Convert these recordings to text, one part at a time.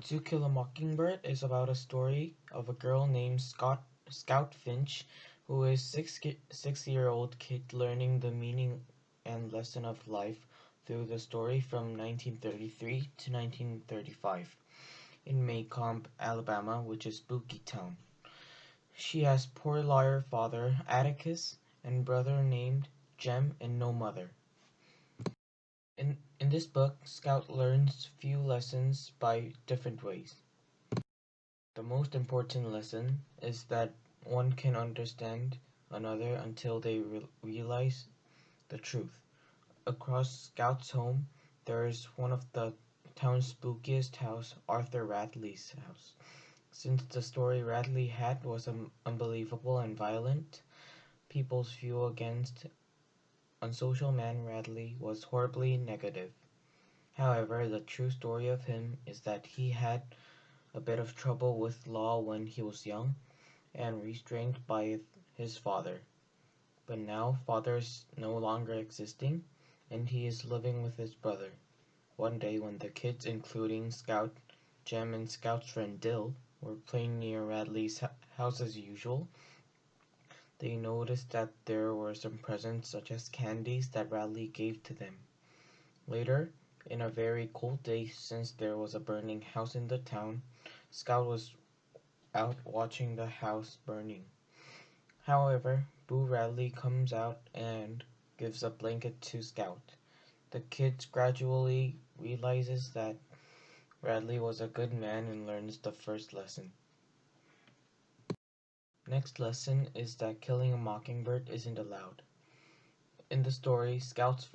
To Kill a Mockingbird is about a story of a girl named Scout Finch, who is 6-year-old kid learning the meaning and lesson of life through the story from 1933 to 1935 in Maycomb, Alabama, which is Spooky Town. She has poor lawyer father Atticus and brother named Jem and no mother. In this book, Scout learns few lessons by different ways. The most important lesson is that one can understand another until they realize the truth. Across Scout's home, there is one of the town's spookiest house, Arthur Radley's house. Since the story Radley had was unbelievable and violent, people's view against unsocial man Radley was horribly negative. However, the true story of him is that he had a bit of trouble with law when he was young and restrained by his father. But now father is no longer existing and he is living with his brother. One day when the kids, including Scout, Jem, and Scout's friend Dill, were playing near Radley's house as usual, they noticed that there were some presents such as candies that Radley gave to them. Later, in a very cold day since there was a burning house in the town, Scout was out watching the house burning. However, Boo Radley comes out and gives a blanket to Scout. The kids gradually realizes that Radley was a good man and learns the first lesson. Next lesson is that killing a mockingbird isn't allowed. In the story, Scout's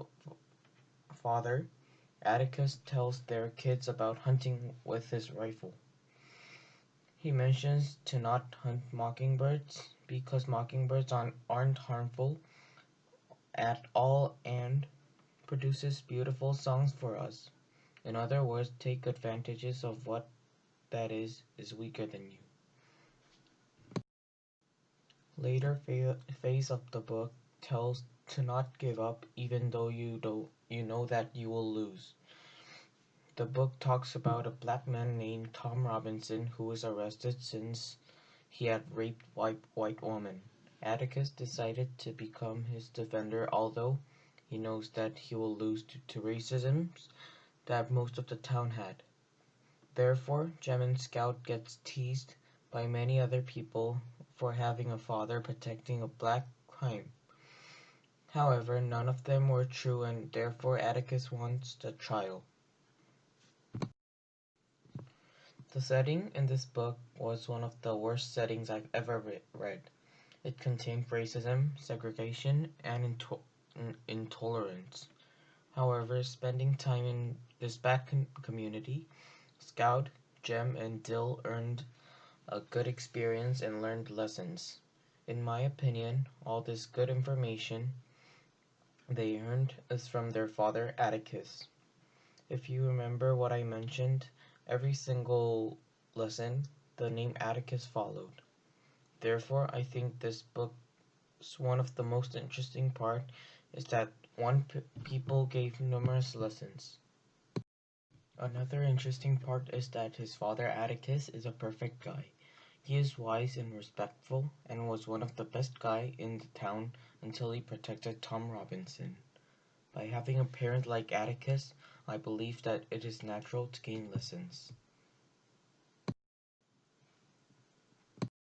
father, Atticus, tells their kids about hunting with his rifle. He mentions to not hunt mockingbirds because mockingbirds aren't harmful at all and produces beautiful songs for us. In other words, take advantages of what that is weaker than you. Later phase of the book tells to not give up even though you know that you will lose. The book talks about a black man named Tom Robinson who was arrested since he had raped white woman. Atticus decided to become his defender although he knows that he will lose to racism that most of the town had. Therefore, Jem and Scout gets teased by many other people for having a father protecting a black crime. However, none of them were true and therefore Atticus wants the trial. The setting in this book was one of the worst settings I've ever read. It contained racism, segregation, and intolerance. However, spending time in this black community, Scout, Jem, and Dill earned a good experience and learned lessons. In my opinion, all this good information they earned is from their father Atticus. If you remember what I mentioned, every single lesson, the name Atticus followed. Therefore, I think this book's one of the most interesting part is that people gave numerous lessons. Another interesting part is that his father Atticus is a perfect guy. He is wise and respectful and was one of the best guy in the town until he protected Tom Robinson. By having a parent like Atticus, I believe that it is natural to gain lessons.